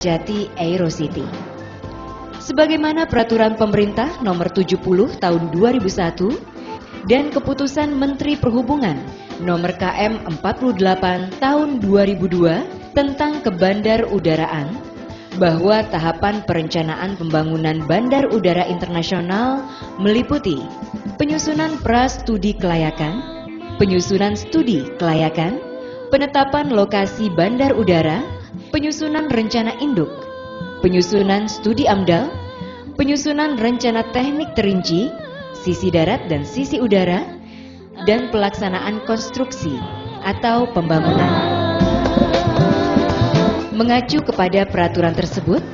Jati Aerocity. Sebagaimana peraturan pemerintah nomor 70 tahun 2001 dan keputusan Menteri Perhubungan nomor KM 48 tahun 2002 tentang kebandarudaraan, bahwa tahapan perencanaan pembangunan bandar udara internasional meliputi penyusunan pra-studi kelayakan, penyusunan studi kelayakan, penetapan lokasi bandar udara, penyusunan rencana induk, penyusunan studi AMDAL, penyusunan rencana teknik terinci, sisi darat dan sisi udara, dan pelaksanaan konstruksi atau pembangunan. Mengacu kepada peraturan tersebut,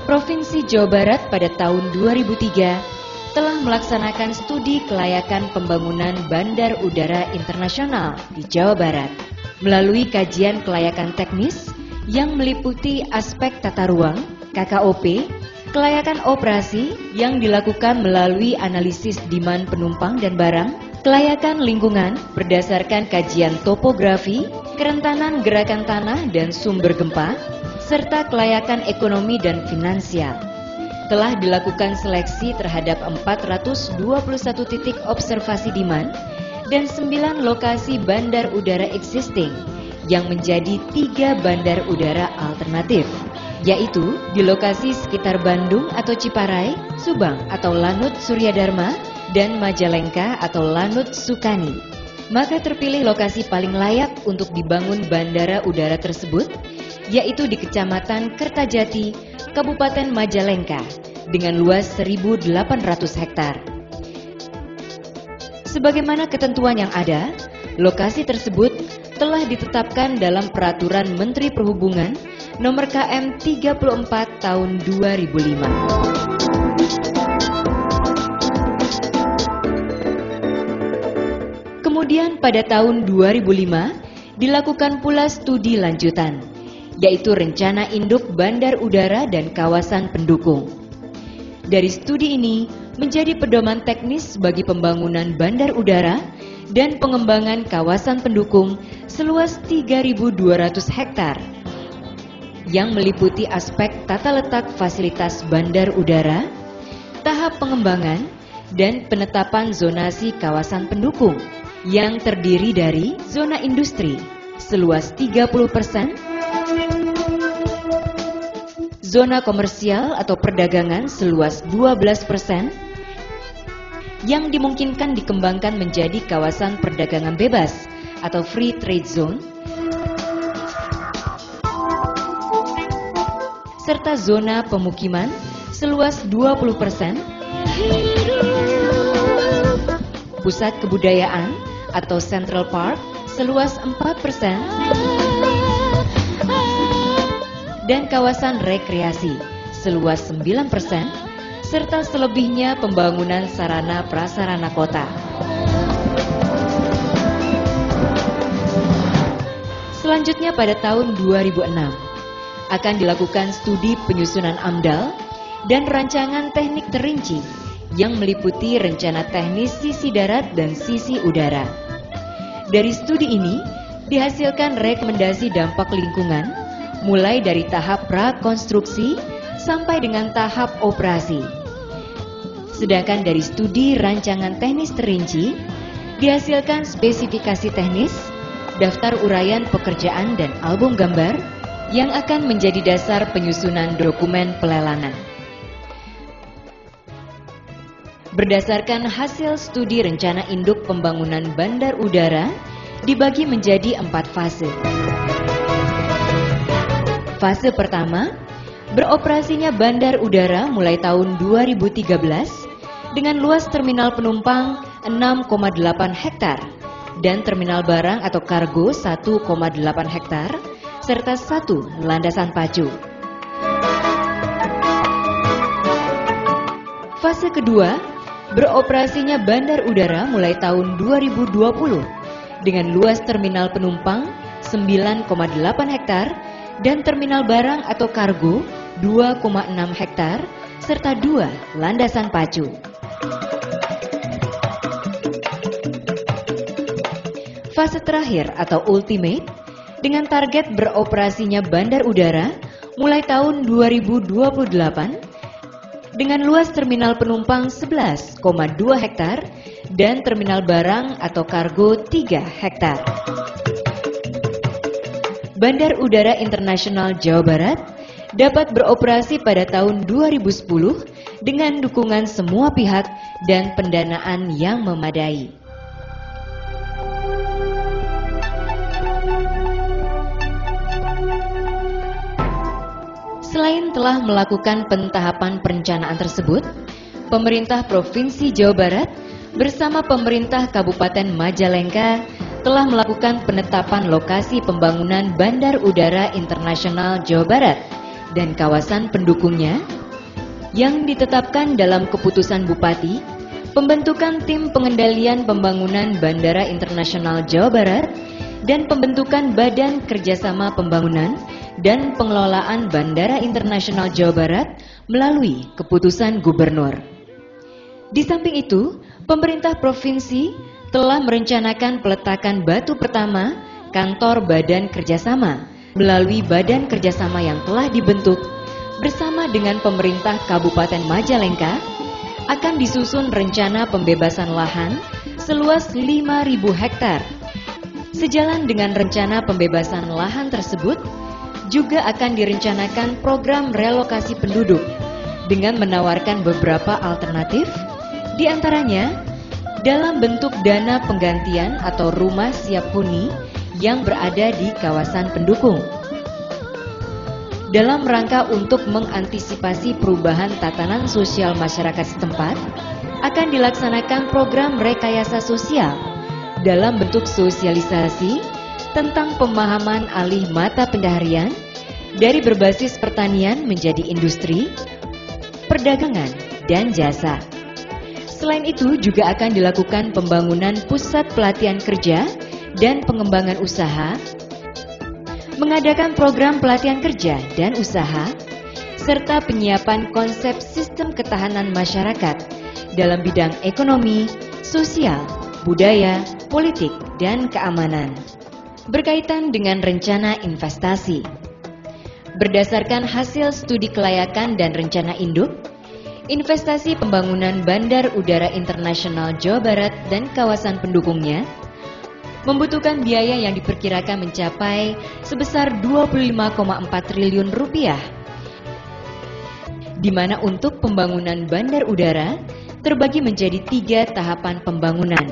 Provinsi Jawa Barat pada tahun 2003 telah melaksanakan studi kelayakan pembangunan bandar udara internasional di Jawa Barat melalui kajian kelayakan teknis yang meliputi aspek tata ruang, KKOP, kelayakan operasi yang dilakukan melalui analisis demand penumpang dan barang, kelayakan lingkungan berdasarkan kajian topografi, kerentanan gerakan tanah dan sumber gempa, serta kelayakan ekonomi dan finansial. Telah dilakukan seleksi terhadap 421 titik observasi demand dan 9 lokasi bandar udara existing yang menjadi 3 bandar udara alternatif, yaitu di lokasi sekitar Bandung atau Ciparai, Subang atau Lanut Suryadharma, dan Majalengka atau Lanut Sukani. Maka terpilih lokasi paling layak untuk dibangun bandara udara tersebut, yaitu di Kecamatan Kertajati, Kabupaten Majalengka, dengan luas 1.800 hektar. Sebagaimana ketentuan yang ada, lokasi tersebut telah ditetapkan dalam Peraturan Menteri Perhubungan Nomor KM 34 Tahun 2005. Kemudian pada tahun 2005 dilakukan pula studi lanjutan, yaitu Rencana Induk Bandar Udara dan Kawasan Pendukung. Dari studi ini menjadi pedoman teknis bagi pembangunan bandar udara dan pengembangan kawasan pendukung seluas 3.200 hektar yang meliputi aspek tata letak fasilitas bandar udara, tahap pengembangan, dan penetapan zonasi kawasan pendukung yang terdiri dari zona industri seluas 30%, zona komersial atau perdagangan seluas 12%, yang dimungkinkan dikembangkan menjadi kawasan perdagangan bebas atau free trade zone, serta zona pemukiman seluas 20%, pusat kebudayaan atau Central Park seluas 4%, dan kawasan rekreasi seluas 9%, serta selebihnya pembangunan sarana prasarana kota. Selanjutnya pada tahun 2006 akan dilakukan studi penyusunan AMDAL dan rancangan teknik terinci yang meliputi rencana teknis sisi darat dan sisi udara. Dari studi ini dihasilkan rekomendasi dampak lingkungan mulai dari tahap prakonstruksi sampai dengan tahap operasi. Sedangkan dari studi rancangan teknis terinci dihasilkan spesifikasi teknis, daftar uraian pekerjaan dan album gambar yang akan menjadi dasar penyusunan dokumen pelelangan. Berdasarkan hasil studi rencana induk pembangunan bandar udara dibagi menjadi 4 fase. Fase pertama, beroperasinya bandar udara mulai tahun 2013 dengan luas terminal penumpang 6,8 hektar dan terminal barang atau kargo 1,8 hektar serta 1 landasan pacu. Fase kedua, beroperasinya bandar udara mulai tahun 2020 dengan luas terminal penumpang 9,8 hektar dan terminal barang atau kargo 2,6 hektar serta 2 landasan pacu. Fase terakhir atau ultimate dengan target beroperasinya bandar udara mulai tahun 2028 dengan luas terminal penumpang 11,2 hektar dan terminal barang atau kargo 3 hektar. Bandar Udara Internasional Jawa Barat dapat beroperasi pada tahun 2010 dengan dukungan semua pihak dan pendanaan yang memadai. Selain telah melakukan pentahapan perencanaan tersebut, pemerintah Provinsi Jawa Barat bersama pemerintah Kabupaten Majalengka telah melakukan penetapan lokasi pembangunan Bandar Udara Internasional Jawa Barat dan kawasan pendukungnya yang ditetapkan dalam keputusan Bupati, pembentukan tim pengendalian pembangunan Bandara Internasional Jawa Barat, dan pembentukan Badan Kerjasama Pembangunan dan Pengelolaan Bandara Internasional Jawa Barat melalui keputusan Gubernur. Di samping itu, pemerintah provinsi telah merencanakan peletakan batu pertama kantor Badan Kerjasama melalui Badan Kerjasama yang telah dibentuk bersama dengan pemerintah Kabupaten Majalengka. Akan disusun rencana pembebasan lahan seluas 5.000 hektar. Sejalan dengan rencana pembebasan lahan tersebut, juga akan direncanakan program relokasi penduduk dengan menawarkan beberapa alternatif, di antaranya dalam bentuk dana penggantian atau rumah siap huni yang berada di kawasan pendukung. Dalam rangka untuk mengantisipasi perubahan tatanan sosial masyarakat setempat, akan dilaksanakan program rekayasa sosial dalam bentuk sosialisasi tentang pemahaman alih mata pencaharian dari berbasis pertanian menjadi industri, perdagangan, dan jasa. Selain itu juga akan dilakukan pembangunan pusat pelatihan kerja dan pengembangan usaha, mengadakan program pelatihan kerja dan usaha, serta penyiapan konsep sistem ketahanan masyarakat dalam bidang ekonomi, sosial, budaya, politik, dan keamanan. Berkaitan dengan rencana investasi. Berdasarkan hasil studi kelayakan dan rencana induk, investasi pembangunan Bandar Udara Internasional Jawa Barat dan kawasan pendukungnya membutuhkan biaya yang diperkirakan mencapai sebesar 25,4 triliun rupiah, di mana untuk pembangunan bandar udara terbagi menjadi 3 tahapan pembangunan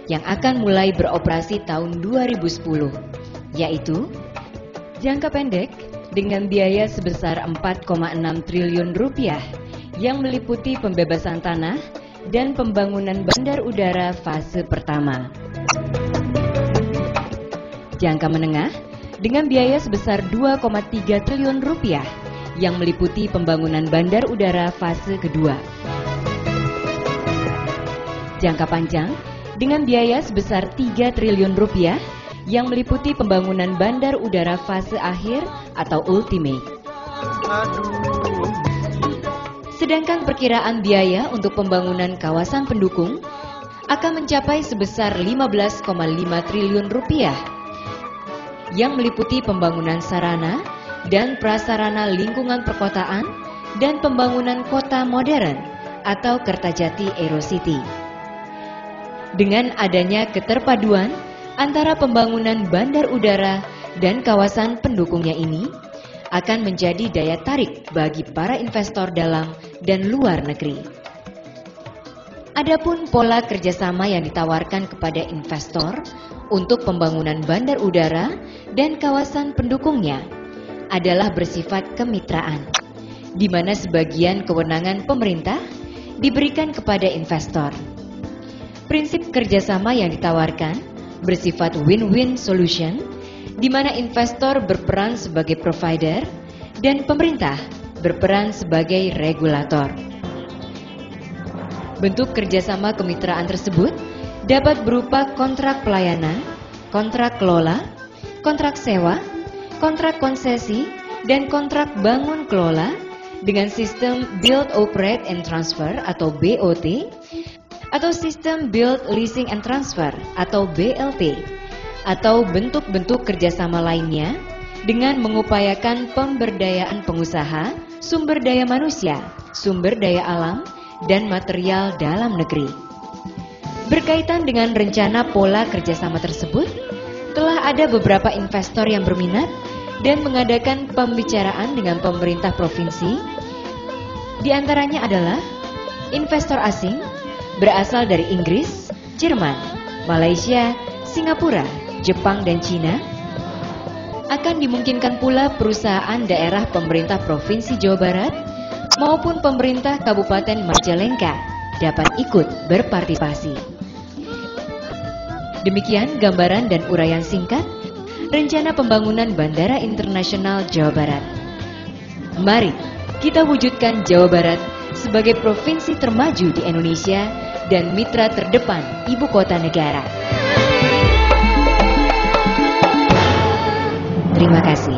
yang akan mulai beroperasi tahun 2010, yaitu jangka pendek dengan biaya sebesar 4,6 triliun rupiah yang meliputi pembebasan tanah dan pembangunan bandar udara fase pertama. Jangka menengah dengan biaya sebesar 2,3 triliun rupiah yang meliputi pembangunan bandar udara fase kedua. Jangka panjang dengan biaya sebesar 3 triliun rupiah yang meliputi pembangunan bandar udara fase akhir atau ultimate. Sedangkan perkiraan biaya untuk pembangunan kawasan pendukung akan mencapai sebesar 15,5 triliun rupiah yang meliputi pembangunan sarana dan prasarana lingkungan perkotaan dan pembangunan kota modern atau Kertajati Aerocity. Dengan adanya keterpaduan antara pembangunan bandar udara dan kawasan pendukungnya ini akan menjadi daya tarik bagi para investor dalam dan luar negeri. Adapun pola kerjasama yang ditawarkan kepada investor untuk pembangunan bandar udara dan kawasan pendukungnya adalah bersifat kemitraan, di mana sebagian kewenangan pemerintah diberikan kepada investor. Prinsip kerjasama yang ditawarkan bersifat win-win solution, di mana investor berperan sebagai provider dan pemerintah berperan sebagai regulator. Bentuk kerjasama kemitraan tersebut dapat berupa kontrak pelayanan, kontrak kelola, kontrak sewa, kontrak konsesi, dan kontrak bangun kelola dengan sistem Build, Operate, and Transfer atau BOT, atau sistem Build, Leasing, and Transfer atau BLT, atau bentuk-bentuk kerjasama lainnya dengan mengupayakan pemberdayaan pengusaha, sumber daya manusia, sumber daya alam, dan material dalam negeri. Berkaitan dengan rencana pola kerjasama tersebut, telah ada beberapa investor yang berminat dan mengadakan pembicaraan dengan pemerintah provinsi. Di antaranya adalah investor asing berasal dari Inggris, Jerman, Malaysia, Singapura, Jepang, dan Cina. Akan dimungkinkan pula perusahaan daerah pemerintah Provinsi Jawa Barat maupun pemerintah Kabupaten Majalengka dapat ikut berpartisipasi. Demikian gambaran dan uraian singkat rencana pembangunan Bandara Internasional Jawa Barat. Mari kita wujudkan Jawa Barat sebagai provinsi termaju di Indonesia dan mitra terdepan ibu kota negara. Terima kasih.